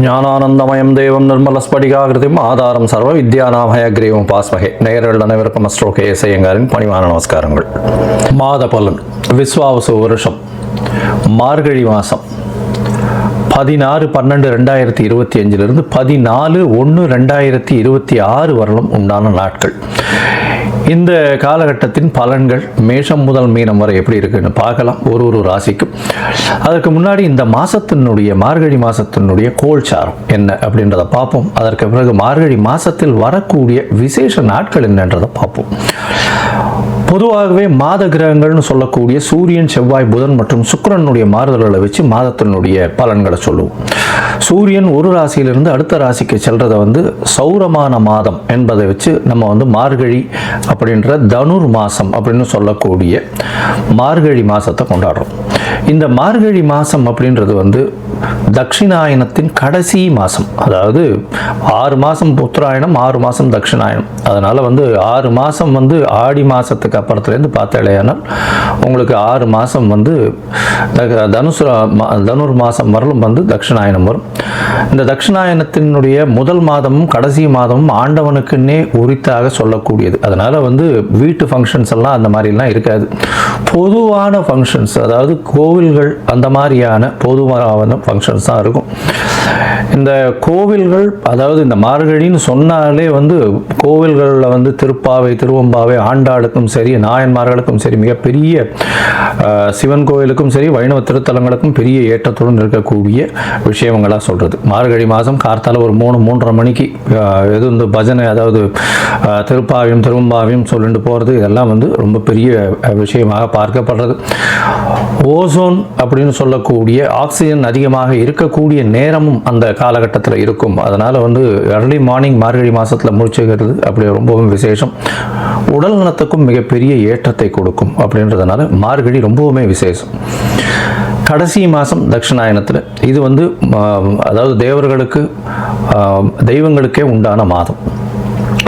ஞானானந்தமயம் தேவம் நிர்மலஸ்படிகாகிருதிம் ஆதாரம் சர்வ வித்யாநாமயக்ரீவம் பாஸ்மகே. நேயர்கள் அனைவருக்கும் அஸ்ட்ரோ கே.எஸ். ஐயங்காரின் பணிவான நமஸ்காரங்கள். மாத பலன். விஸ்வாவசு வருஷம் மார்கழி மாதம் 16/12/2025 14/1/2026 வரலும் உண்டான நாட்கள். இந்த காலகட்டத்தின் பலன்கள் மேஷம் முதல் மீனம் வரை எப்படி இருக்குன்னு பார்க்கலாம், ஒரு ராசிக்கும். அதற்கு முன்னாடி இந்த மாதத்தினுடைய மார்கழி மாதத்தினுடைய கோல்சாரம் என்ன அப்படின்றத பார்ப்போம். அதற்கு பிறகு மார்கழி மாதத்தில் வரக்கூடிய விசேஷ நாட்கள் என்னன்றதை பார்ப்போம். பொதுவாகவே மாத கிரகங்கள்னு சொல்லக்கூடிய சூரியன், செவ்வாய், புதன் மற்றும் சுக்கிரனுடைய மாறுதல்களை வச்சு மாதத்தினுடைய பலன்களை சொல்லுவோம். சூரியன் ஒரு ராசியிலிருந்து அடுத்த ராசிக்கு செல்றதை சௌரமான மாதம் என்பதை வச்சு நம்ம மார்கழி அப்படின்ற தனுர் மாதம் அப்படின்னு சொல்லக்கூடிய மார்கழி மாதத்தை கொண்டாடுறோம். இந்த மார்கழி மாதம் அப்படின்றது தட்சிணாயனத்தின் கடைசி மாதம். அதாவது 6 மாதம் உத்தராயணம், 6 மாதம் தட்சிணாயனம். அதனால் 6 மாதம் ஆடி மாதத்துக்கு அப்புறத்துலேருந்து பார்த்தாலேயானால் உங்களுக்கு 6 மாதம் தனுர் மாதம் வரலும் தட்சிணாயனம் வரும். இந்த தட்சிணாயனத்தினுடைய முதல் மாதமும் கடைசி மாதமும் ஆண்டவனுக்குன்னே உரித்தாக சொல்லக்கூடியது. அதனால் வீட்டு ஃபங்க்ஷன்ஸ் எல்லாம் அந்த மாதிரிலாம் இருக்காது. பொதுவான ஃபங்க்ஷன்ஸ், அதாவது கோவில்கள் அந்த மாதிரியான பொதுவான ஃபங்க்ஷன்ஸ் தான் இருக்கும். இந்த கோவில்கள், அதாவது இந்த மார்கழின்னு சொன்னாலே கோவில்களில் திருப்பாவை, திருவம்பாவை, ஆண்டாளுக்கும் சரி, நாயன்மார்களுக்கும் சரி, மிகப்பெரிய சிவன் கோவிலுக்கும் சரி, வைணவ திருத்தலங்களுக்கும் பெரிய ஏற்றத்துடன் இருக்கக்கூடிய விஷயங்களாக சொல்கிறது. மார்கழி மாதம் கார்த்தால ஒரு 3-3:30 மணிக்கு பஜனை, அதாவது திருப்பாவையும் திருவம்பாவையும் சொல்லிட்டு போகிறது, இதெல்லாம் ரொம்ப பெரிய விஷயமாக பார்க்கப்படுறது. ஓசோன் அப்படின்னு சொல்லக்கூடிய ஆக்சிஜன் அதிகமாக இருக்கக்கூடிய நேரமும் அந்த காலகட்டத்தில் இருக்கும். அதனால் early மார்னிங் மார்கழி மாதத்தில் முடிச்சுக்கிறது அப்படி ரொம்பவும் விசேஷம். உடல் நலத்துக்கும் மிகப்பெரிய ஏற்றத்தை கொடுக்கும். அப்படின்றதுனால மார்கழி ரொம்பவுமே விசேஷம். கடைசி மாதம் தட்சிணாயனத்தில் இது அதாவது தேவர்களுக்கு, தெய்வங்களுக்கே உண்டான மாதம்.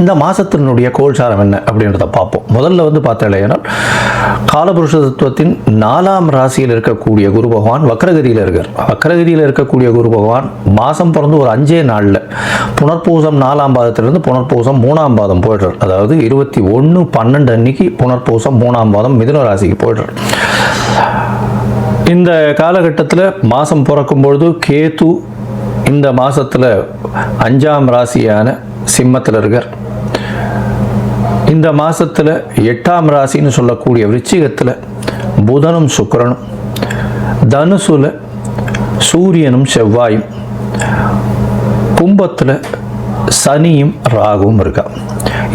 இந்த மாதத்தினுடைய கோல்சாரம் என்ன அப்படின்றத பார்ப்போம். முதல்ல பார்த்தாலேனால் காலபுருஷ தத்துவத்தின் 4ஆம் ராசியில் இருக்கக்கூடிய குரு பகவான் வக்ரகதியில் இருக்கார். வக்ரகதியில் இருக்கக்கூடிய குரு பகவான் மாதம் பிறந்து ஒரு 5 நாளில் புனர்பூசம் 4ஆம் பாதத்திலிருந்து புனர்பூசம் 3ஆம் பாதம் போய்டுறார். அதாவது 21/12 அன்னைக்கு புனர்பூசம் 3ஆம் பாதம் மிதுன ராசிக்கு போய்டுறார். இந்த காலகட்டத்தில் மாதம் பிறக்கும்பொழுது கேது இந்த மாதத்தில் 5ஆம் ராசியான சிம்மத்தில் இருக்கார். இந்த மாதத்தில் 8ஆம் ராசின்னு சொல்லக்கூடிய விருச்சிகத்தில் புதனும் சுக்கிரனும், தனுசுல சூரியனும் செவ்வாயும், கும்பத்தில் சனியும் ராகுவும் இருக்கா.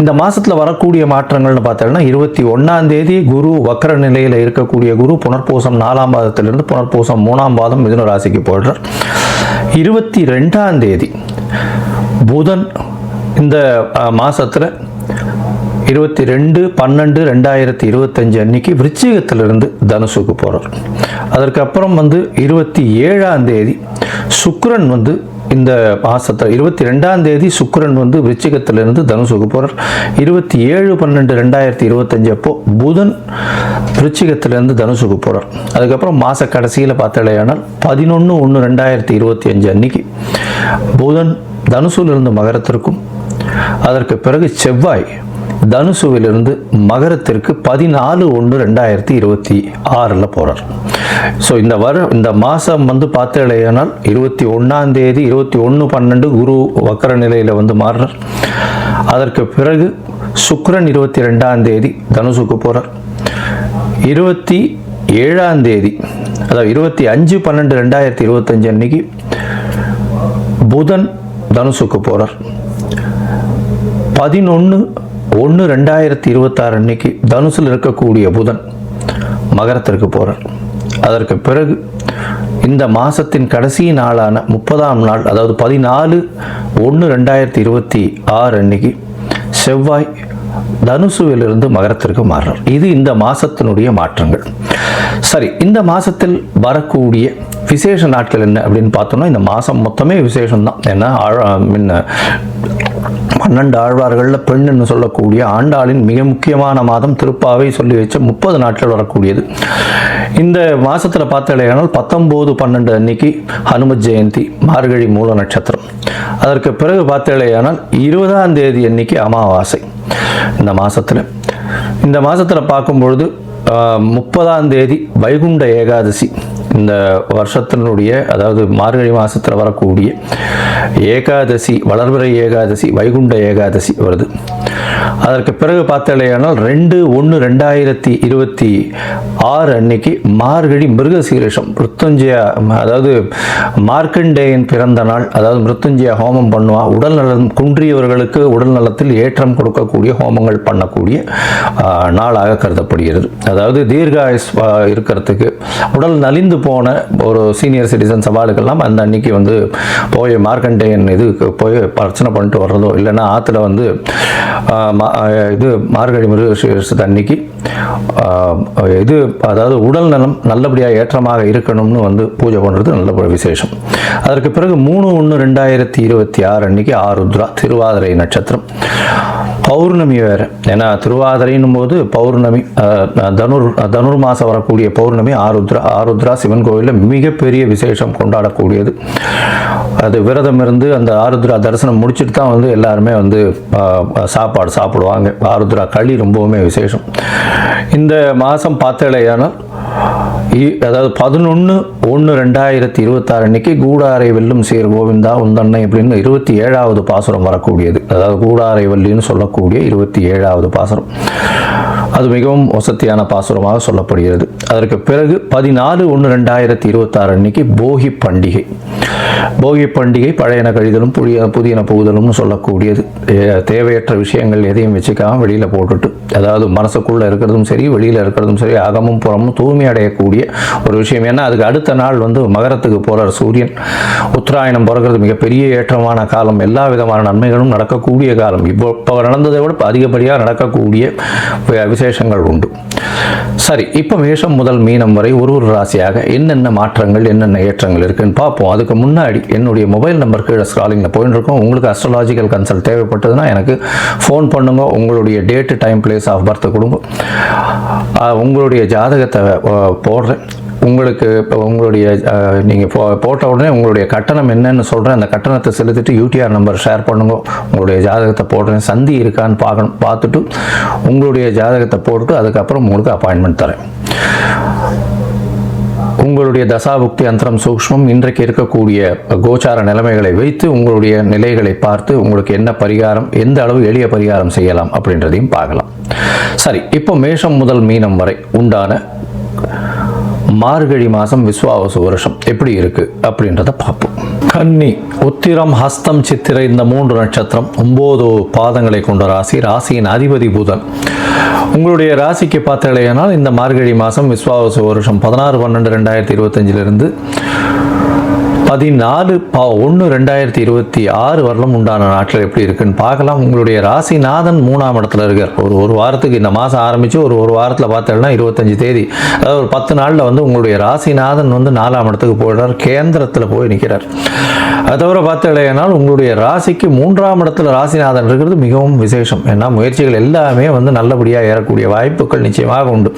இந்த மாதத்தில் வரக்கூடிய மாற்றங்கள்னு பார்த்தோம்னா 21ஆம் தேதி குரு வக்ர நிலையில் இருக்கக்கூடிய குரு புனர்பூசம் 4ஆம் பாதத்திலிருந்து புனர்பூசம் 3ஆம் பாதம் மிதுன ராசிக்கு போய்டுறார். 22ஆம் தேதி புதன் இந்த மாதத்தில் 22/12/2025 அன்னைக்கு விருச்சிகத்திலிருந்து தனுசுக்கு போகிறார். அதற்கப்புறம் 27ஆம் தேதி சுக்கிரன் இந்த மாதத்தில் 22ஆம் தேதி சுக்கிரன் விருச்சிகத்திலிருந்து தனுசுக்கு போகிறார். 27/12/2025 அப்போ புதன் விருச்சிகத்திலிருந்து தனுசுக்கு போகிறார். அதுக்கப்புறம் மாத கடைசியில் பார்த்தாலேயானால் 11/1/2025 அன்னைக்கு புதன் தனுசுவிலிருந்து மகரத்திற்கும், அதற்கு பிறகு செவ்வாய் தனுசுவிலிருந்து மகரத்திற்கு 14/1/2026 போகிறார். ஸோ இந்த மாதம் பார்த்தேனால் 21ஆம் தேதி 21/12 குரு வக்கர நிலையில் மாறுறார். அதற்கு பிறகு சுக்கிரன் 22ஆம் தேதி தனுசுக்கு போகிறார். 27ஆம் தேதி, அதாவது 25/12/2025 அன்னைக்கு புதன் தனுசுக்கு போகிறார். 11/1/2026 அன்னைக்கு தனுசில் இருக்கக்கூடிய புதன் மகரத்திற்கு போகிறார். அதற்கு பிறகு இந்த மாதத்தின் கடைசி நாளான 30ஆம் நாள், அதாவது 14/1/2026 அன்னைக்கு செவ்வாய் தனுசுவிலிருந்து மகரத்திற்கு மாறுறார். இது இந்த மாதத்தினுடைய மாற்றங்கள். சரி, இந்த மாதத்தில் வரக்கூடிய விசேஷ நாட்கள் என்ன அப்படின்னு பார்த்தோம்னா, இந்த மாதம் மொத்தமே விசேஷம்தான். ஏன்னா 12 ஆழ்வார்களில் பெண்ணுன்னு சொல்லக்கூடிய ஆண்டாளின் மிக முக்கியமான மாதம். திருப்பாவை சொல்லி வச்ச 30 நாட்கள் வரக்கூடியது. இந்த மாதத்தில் பார்த்தாலேயானால் 19/12 அன்னைக்கு ஹனுமத் ஜெயந்தி, மார்கழி மூல நட்சத்திரம். அதற்கு பிறகு பார்த்தாலேயானால் 20ஆம் தேதி அன்னைக்கு அமாவாசை. இந்த மாதத்தில் பார்க்கும்பொழுது 30ஆம் தேதி வைகுண்ட ஏகாதசி. இந்த வருஷத்தினுடைய, அதாவது மார்கழி மாதத்தில் வரக்கூடிய ஏகாதசி, வளர்பிறை ஏகாதசி, வைகுண்ட ஏகாதசி வருது. அதற்கு பிறகு பார்த்தாலேயானால் 2/1/2026 அன்னைக்கு மார்கழி மிருகசீரிஷம், மிருத்யுஞ்சயா, அதாவது மார்க்கண்டேயன் பிறந்த நாள். அதாவது மிருத்யுஞ்சயா ஹோமம் பண்ணுவா. உடல் நலம் குன்றியவர்களுக்கு உடல் நலத்தில் ஏற்றம் கொடுக்கக்கூடிய ஹோமங்கள் பண்ணக்கூடிய நாளாக கருதப்படுகிறது. அதாவது தீர்காயுஸ் இருக்கிறதுக்கு, உடல் நலிந்து போன ஒரு சீனியர் சிட்டிசன் சவாலுக்கெல்லாம் அந்த அன்னைக்கு வந்து போய் மார்க்கண்டேயன் போய் பிரச்சனை பண்ணிட்டு வர்றதோ, இல்லைன்னா ஆற்றுல வந்து மார்கழி மிருகசீரிஷத்து அன்னைக்கு அதாவது உடல் நலம் நல்லபடியாக ஏற்றமாக இருக்கணும்னு வந்து பூஜை பண்ணுறது நல்ல விசேஷம். அதற்கு பிறகு 3/1/2026 அன்னைக்கு ஆருத்ரா, திருவாதிரை நட்சத்திரம். பௌர்ணமி வேறு. ஏன்னா திருவாதிரைன்னும் போது பௌர்ணமி, தனுர் மாதம் வரக்கூடிய பௌர்ணமி ஆருத்ரா சிவன் கோவிலில் மிகப்பெரிய விசேஷம் கொண்டாடக்கூடியது. அது விரதம் இருந்து அந்த ஆருத்ரா தரிசனம் முடிச்சுட்டு தான் வந்து எல்லாருமே வந்து சாப்பாடு சாப்பிடுவாங்க. ஆருத்ரா களி ரொம்பவுமே விசேஷம். இந்த மாதம் பார்த்தேலையானால், அதாவது 11/1/2026 அன்னைக்கு கூடாரை வெல்லும் சேர் கோவிந்தா உந்தன்னை அப்படின்னு 27வது பாசுரம் வரக்கூடியது. அதாவது கூடாரை வல்லின்னு சொல்லக்கூடிய 27வது பாசுரம். அது மிகவும் வசத்தியான பாசுரமாக சொல்லப்படுகிறது. அதற்கு பிறகு 14/1/2026 அன்னைக்கு போகி பண்டிகை. போகி பண்டிகை பழையன கழிதலும் புதியன புகுதலும்னு சொல்லக்கூடியது. தேவையற்ற விஷயங்கள் எதையும் வச்சுக்காமல் வெளியில் போட்டுட்டு, அதாவது மனசுக்குள்ளே இருக்கிறதும் சரி வெளியில் இருக்கிறதும் சரி அகமும் புறமும் தூய்மை அடையக்கூடிய ஒரு விஷயம். ஏன்னா அதுக்கு அடுத்த நாள் வந்து மகரத்துக்கு போகிறார் சூரியன். உத்தராயணம் பிறகுறது மிகப்பெரிய ஏற்றமான காலம். எல்லா விதமான நன்மைகளும் நடக்கக்கூடிய காலம். இப்போ நடந்ததை விட அதிகப்படியாக நடக்கக்கூடிய விசேஷங்கள் உண்டு. சரி, இப்போ மேஷம் முதல் மீனம் வரை ஒரு ராசியாக என்னென்ன மாற்றங்கள், என்னென்ன ஏற்றங்கள் இருக்குன்னு பார்ப்போம். அதுக்கு முன்னாடி என்னுடைய மொபைல் நம்பர் கீழே ஸ்க்ராலிங்கில் போயிட்டு இருக்கோம். உங்களுக்கு அஸ்ட்ராலாஜிக்கல் கன்சல்ட் தேவைப்பட்டதுன்னா எனக்கு ஃபோன் பண்ணுங்க. உங்களுடைய date, time, place of birth கொடுங்க. உங்களுடைய ஜாதகத்தை போடுறேன். உங்களுக்கு இப்போ உங்களுடைய நீங்கள் போட்ட உடனே உங்களுடைய கட்டணம் என்னன்னு சொல்கிறேன். அந்த கட்டணத்தை செலுத்திட்டு யூடிஆர் நம்பர் ஷேர் பண்ணுங்க. உங்களுடைய ஜாதகத்தை போடுறேன். சந்தி இருக்கான்னு பார்த்துட்டு உங்களுடைய ஜாதகத்தை போட்டுட்டு அதுக்கப்புறம் உங்களுக்கு அப்பாயின்மெண்ட் தரேன். உங்களுடைய தசாபுக்தி அந்தரம் சூக்ஷ்மம் இன்றைக்கு இருக்கக்கூடிய கோச்சார நிலைமைகளை வைத்து உங்களுடைய நிலைகளை பார்த்து உங்களுக்கு என்ன பரிகாரம், எந்த அளவு எளிய பரிகாரம் செய்யலாம் அப்படின்றதையும் பார்க்கலாம். சரி, இப்போ மேஷம் முதல் மீனம் வரை உண்டான மார்கழி மாதம் விஸ்வாவசு வருஷம் எப்படி இருக்கு அப்படின்றத பார்ப்போம். கன்னி, உத்திரம், ஹஸ்தம், சித்திரை இந்த 3 நட்சத்திரம் 9 பாதங்களை கொண்ட ராசி. ராசியின் அதிபதி புதன். உங்களுடைய ராசிக்கு பார்த்தாலேயானால் இந்த மார்கழி மாதம் விஸ்வாவசு வருஷம் 16/12/2025 14/1/2026 வரலும் உண்டான நாட்கள் எப்படி இருக்குன்னு பார்க்கலாம். உங்களுடைய ராசிநாதன் 3ஆம் இடத்துல இருக்கார். ஒரு வாரத்துக்கு இந்த மாதம் ஆரம்பித்து ஒரு வாரத்தில் பார்த்தோம்னா 25 தேதி, அதாவது ஒரு 10 நாளில் வந்து உங்களுடைய ராசிநாதன் வந்து 4ஆம் இடத்துக்கு போயிடுறார். கேந்திரத்தில் போய் நிற்கிறார். அதை தவிர பார்த்தேனால் உங்களுடைய ராசிக்கு 3ஆம் இடத்துல ராசிநாதன் இருக்கிறது மிகவும் விசேஷம். ஏன்னா முயற்சிகள் எல்லாமே வந்து நல்லபடியாக ஏறக்கூடிய வாய்ப்புகள் நிச்சயமாக உண்டு.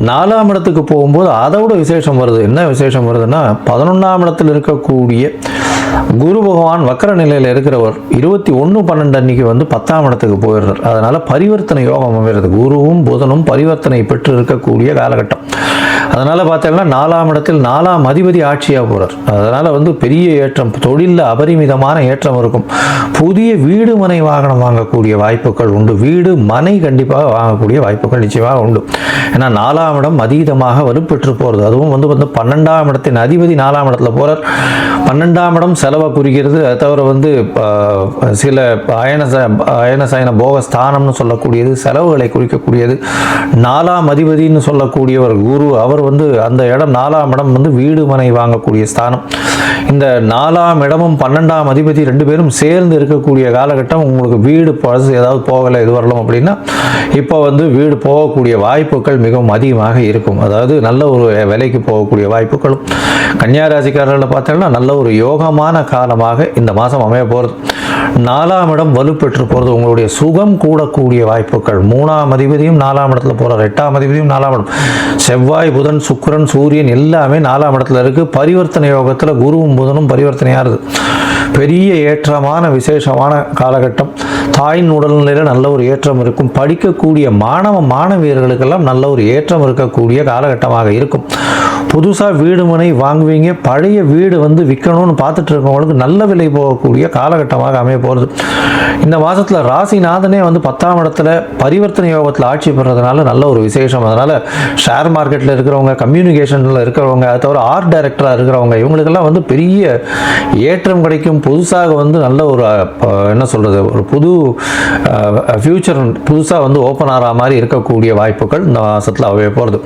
4ஆம் இடத்துக்கு போகும்போது அதை விட விசேஷம் வருது. என்ன விசேஷம் வருதுன்னா 11ஆம் இடத்தில் இருக்கக்கூடிய குரு பகவான் வக்கர நிலையில் இருக்கிறவர் 21/12 அன்னைக்கு வந்து 10ஆம் இடத்துக்கு போயிடுறார். அதனால பரிவர்த்தனை யோகம் அமைகிறது. குருவும் புதனும் பரிவர்த்தனை பெற்று இருக்கக்கூடிய காலகட்டம். அதனால பார்த்தீங்கன்னா 4ஆம் இடத்தில் 4ஆம் அதிபதி ஆட்சியாக போகிறார். அதனால வந்து பெரிய ஏற்றம், தொழிலில் அபரிமிதமான ஏற்றம் இருக்கும். புதிய வீடு மனை வாகனம் வாங்கக்கூடிய வாய்ப்புகள் உண்டு. வீடு மனை கண்டிப்பாக வாங்கக்கூடிய வாய்ப்புகள் நிச்சயமாக உண்டு. ஏன்னா 4ஆம் இடம் அதீதமாக வலுப்பெற்று போகிறது. அதுவும் வந்து 12ஆம் இடத்தின் அதிபதி 4ஆம் இடத்துல போகிறார். 12ஆம் இடம் செலவை குறிக்கிறது. அதை தவிர வந்து சில அயனசயன போகஸ்தானம்னு சொல்லக்கூடியது செலவுகளை குறிக்கக்கூடியது. 4ஆம் அதிபதினு சொல்லக்கூடியவர் குரு. அவர் வந்து அந்த இடம் 4ஆம் இடம் வந்து வீடு மனை வாங்கக்கூடிய ஸ்தானம். இந்த 4ஆம் இடமும் 12ஆம் அதிபதி 2 பேரும் சேர்ந்து இருக்கக்கூடிய காலகட்டம். உங்களுக்கு வீடு பழசு ஏதாவது போகலை இது வரலாம் அப்படின்னா இப்போ வந்து வீடு போகக்கூடிய வாய்ப்புகள் மிகவும் அதிகமாக இருக்கும். அதாவது நல்ல ஒரு விலைக்கு போகக்கூடிய வாய்ப்புகளும். கன்னியா ராசிக்காரர்களை பார்த்தோம்னா நல்ல ஒரு யோகமான காலமாக இந்த மாதம் அமைய போகிறது. 4ஆம் இடம் வலுப்பெற்று போகிறது உங்களுடைய சுகம் கூடக்கூடிய வாய்ப்புகள். 3ஆம் அதிபதியும் 4ஆம் இடத்துல போகிறார், 8ஆம் அதிபதியும் 4ஆம் இடம், செவ்வாய் புதன் சுக்கிரன் சூரியன் எல்லாமே 4ஆம் இடத்துல இருக்குது. பரிவர்த்தனை யோகத்தில் குருவும் புதனும் பரிவர்த்தனையாகிறது. பெரிய ஏற்றமான விசேஷமான காலகட்டம். தாயின் உடல்நிலையில் நல்ல ஒரு ஏற்றம் இருக்கும். படிக்கக்கூடிய மாணவியர்களுக்கெல்லாம் நல்ல ஒரு ஏற்றம் இருக்கக்கூடிய காலகட்டமாக இருக்கும். புதுசாக வீடு மனை வாங்குவீங்க. பழைய வீடு வந்து விற்கணும்னு பார்த்துட்டு இருக்கவங்களுக்கு நல்ல விலை போகக்கூடிய காலகட்டமாக அமைய போகிறது. இந்த மாதத்தில் ராசிநாதனே வந்து 10ஆம் இடத்துல பரிவர்த்தனை யோகத்தில் ஆட்சி பெறதுனால நல்ல ஒரு விசேஷம். அதனால் ஷேர் மார்க்கெட்டில் இருக்கிறவங்க, கம்யூனிகேஷனில் இருக்கிறவங்க, அது தவிர ஆர்ட் டைரக்டராக இருக்கிறவங்க, இவங்களுக்கெல்லாம் வந்து பெரிய ஏற்றம் கிடைக்கும். புதுசாக வந்து நல்ல ஒரு என்ன சொல்கிறது, ஒரு புது ஃப்யூச்சர் புதுசாக வந்து ஓப்பன் ஆகிற மாதிரி இருக்கக்கூடிய வாய்ப்புகள் இந்த மாதத்தில் அமைய போகிறது.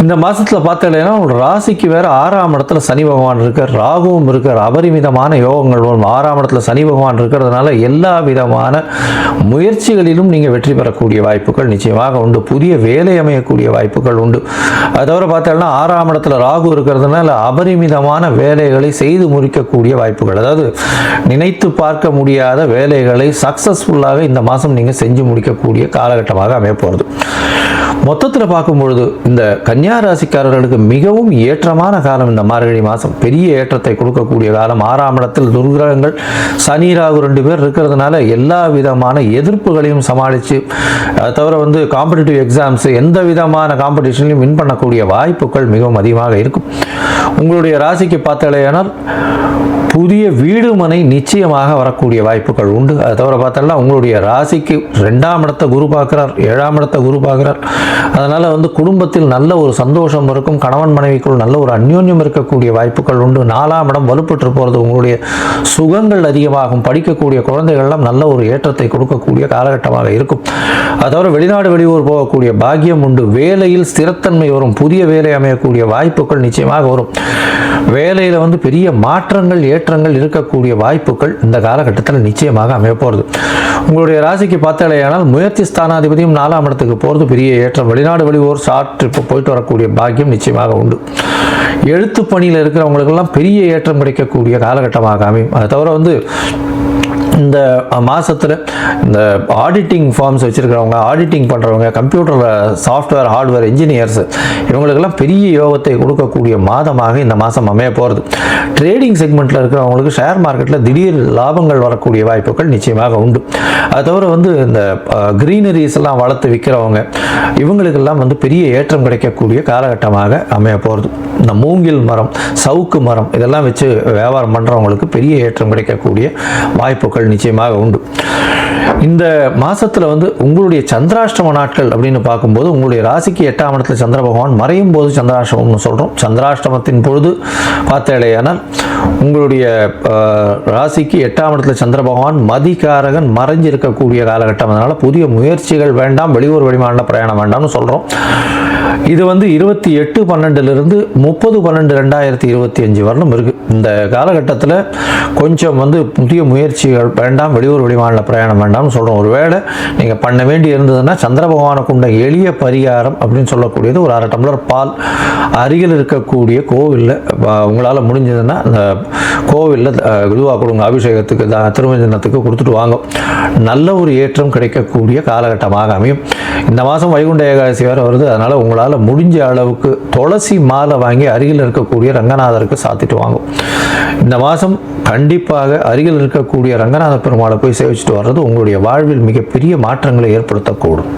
இந்த மாதத்தில் பார்த்தீங்கன்னா ஒரு ராசிக்கு வேறு 6ஆம் இடத்துல சனி பகவான் இருக்கார், ராகுவும் இருக்கார். அபரிமிதமான யோகங்கள் வரும். 6ஆம் இடத்துல சனி பகவான் இருக்கிறதுனால எல்லா விதமான முயற்சிகளிலும் நீங்கள் வெற்றி பெறக்கூடிய வாய்ப்புகள் நிச்சயமாக உண்டு. புதிய வேலை அமையக்கூடிய வாய்ப்புகள் உண்டு. அது தவிர பார்த்தீங்கன்னா 6ஆம் இடத்துல ராகு இருக்கிறதுனால அபரிமிதமான வேலைகளை செய்து முடிக்கக்கூடிய வாய்ப்புகள், அதாவது நினைத்து பார்க்க முடியாத வேலைகளை சக்ஸஸ்ஃபுல்லாக இந்த மாதம் நீங்கள் செஞ்சு முடிக்கக்கூடிய காலகட்டமாக அமைய போகிறது. மொத்தத்தில் பார்க்கும்பொழுது இந்த கன்னியா ராசிக்காரர்களுக்கு மிகவும் ஏற்றமான காலம் இந்த மார்கழி மாதம். பெரிய ஏற்றத்தை கொடுக்கக்கூடிய காலம். 6ஆம் இடத்தில் துர்கிரகங்கள் சனி ராகு 2 பேர் இருக்கிறதுனால எல்லா விதமான எதிர்ப்புகளையும் சமாளித்து, அது தவிர வந்து காம்படிட்டிவ் எக்ஸாம்ஸ் எந்த விதமான காம்படிஷன்லையும் வின் பண்ணக்கூடிய வாய்ப்புகள் மிகவும் அதிகமாக இருக்கும். உங்களுடைய ராசிக்கு பார்த்தாலேயானால் புதிய வீடு மனை நிச்சயமாக வரக்கூடிய வாய்ப்புகள் உண்டு. அதை தவிர பார்த்தோம்னா உங்களுடைய ராசிக்கு 2ஆம் இடத்தை குரு பார்க்குறார், 7ஆம் இடத்தை குரு பார்க்குறார். அதனால் வந்து குடும்பத்தில் நல்ல ஒரு சந்தோஷம் இருக்கும். கணவன் மனைவிக்குள் நல்ல ஒரு அந்யோன்யம் இருக்கக்கூடிய வாய்ப்புகள் உண்டு. 4ஆம் இடம் வலுப்பெற்று போகிறது உங்களுடைய சுகங்கள் அதிகமாகும். படிக்கக்கூடிய குழந்தைகள்லாம் நல்ல ஒரு ஏற்றத்தை கொடுக்கக்கூடிய காலகட்டமாக இருக்கும். அது தவிர வெளிநாடு வெளியூர் போகக்கூடிய பாக்கியம் உண்டு. வேலையில் ஸ்திரத்தன்மை வரும். புதிய வேலை அமையக்கூடிய வாய்ப்புகள் நிச்சயமாக வரும். வேலையில் வந்து பெரிய மாற்றங்கள் ஏற்றங்கள் இருக்கக்கூடிய வாய்ப்புகள் இந்த காலகட்டத்தில் நிச்சயமாக அமைய போகிறது. உங்களுடைய ராசிக்கு பார்த்தாலேயானால் முயற்சி ஸ்தானாதிபதியும் 4ஆம் இடத்துக்கு போகிறது பெரிய ஏற்றம். வெளிநாடு வெளியூர் ஷார்ட் ட்ரிப்பு போயிட்டு வரக்கூடிய பாக்கியம் நிச்சயமாக உண்டு. எழுத்து பணியில் இருக்கிறவங்களுக்கெல்லாம் பெரிய ஏற்றம் கிடைக்கக்கூடிய காலகட்டமாக அமையும். அதை தவிர வந்து இந்த மாதத்தில் இந்த ஆடிட்டிங் ஃபார்ம்ஸ் வச்சுருக்கிறவங்க, ஆடிட்டிங் பண்ணுறவங்க, கம்ப்யூட்டர் சாஃப்ட்வேர் ஹார்ட்வேர் இன்ஜினியர்ஸ், இவங்களுக்கெல்லாம் பெரிய யோகத்தை கொடுக்கக்கூடிய மாதமாக இந்த மாதம் அமைய போகிறது. ட்ரேடிங் செக்மெண்ட்டில் இருக்கிறவங்களுக்கு ஷேர் மார்க்கெட்டில் திடீர் லாபங்கள் வரக்கூடிய வாய்ப்புகள் நிச்சயமாக உண்டு. அது தவிர வந்து இந்த க்ரீனரிஸ் எல்லாம் வளர்த்து விற்கிறவங்க, இவங்களுக்கெல்லாம் வந்து பெரிய ஏற்றம் கிடைக்கக்கூடிய காலகட்டமாக அமைய போகிறது. இந்த மூங்கில் மரம், சவுக்கு மரம் இதெல்லாம் வச்சு வியாபாரம் பண்ணுறவங்களுக்கு பெரிய ஏற்றம் கிடைக்கக்கூடிய வாய்ப்புகள் நிச்சயமாக உண்டு. இந்த மாசத்துல வந்து உங்களுடைய சந்திராஷ்டம நாட்கள் அப்படின்னு பார்க்கும்போது உங்களுடைய ராசிக்கு 8ஆம் இடத்துல சந்திர பகவான் மறையும் போது சந்திராஷ்டமம்னு சொல்கிறோம். சந்திராஷ்டமத்தின் பொழுது பார்த்தாலேயானால் உங்களுடைய ராசிக்கு 8ஆம் இடத்துல சந்திர பகவான் மதிகாரகன் மறைஞ்சிருக்கக்கூடிய காலகட்டம். அதனால் புதிய முயற்சிகள் வேண்டாம், வெளியூர் வெளிமாநில பிரயாணம் வேண்டாம்னு சொல்கிறோம். இது வந்து 28/12 30/12/2025 வரலும் இருக்குது. இந்த காலகட்டத்தில் கொஞ்சம் வந்து புதிய முயற்சிகள் வேண்டாம், வெளியூர் வெளிமாநில பிரயாணம் வேண்டாம்னு சொல்கிறோம். ஒருவேளை நீங்கள் பண்ண வேண்டி இருந்ததுன்னா சந்திர பகவானுக்கு உண்ட எளிய பரிகாரம் அப்படின்னு சொல்லக்கூடியது ஒரு 1/2 டம்ளர் பால் அருகில் இருக்கக்கூடிய கோவிலில் உங்களால் முடிஞ்சதுன்னா அந்த கோவிலில் இதுவாக கொடுங்க, அபிஷேகத்துக்கு திருமஞ்சனத்துக்கு கொடுத்துட்டு வாங்க. நல்ல ஒரு ஏற்றம் கிடைக்கக்கூடிய காலகட்டமாக அமையும். இந்த மாதம் வைகுண்ட ஏகாதசி வேறு வருது. அதனால் உங்களால் முடிஞ்ச அளவுக்கு துளசி மாலை வாங்கி அருகில் இருக்கக்கூடிய ரங்கநாதருக்கு சாத்திட்டு வாங்கும். இந்த மாதம் கண்டிப்பாக அருகில் இருக்கக்கூடிய ரங்கநாத பெருமாளை போய் சேவிச்சுட்டு வர்றது உங்களுடைய வாழ்வில் மிகப்பெரிய மாற்றங்களை ஏற்படுத்தக்கூடும்.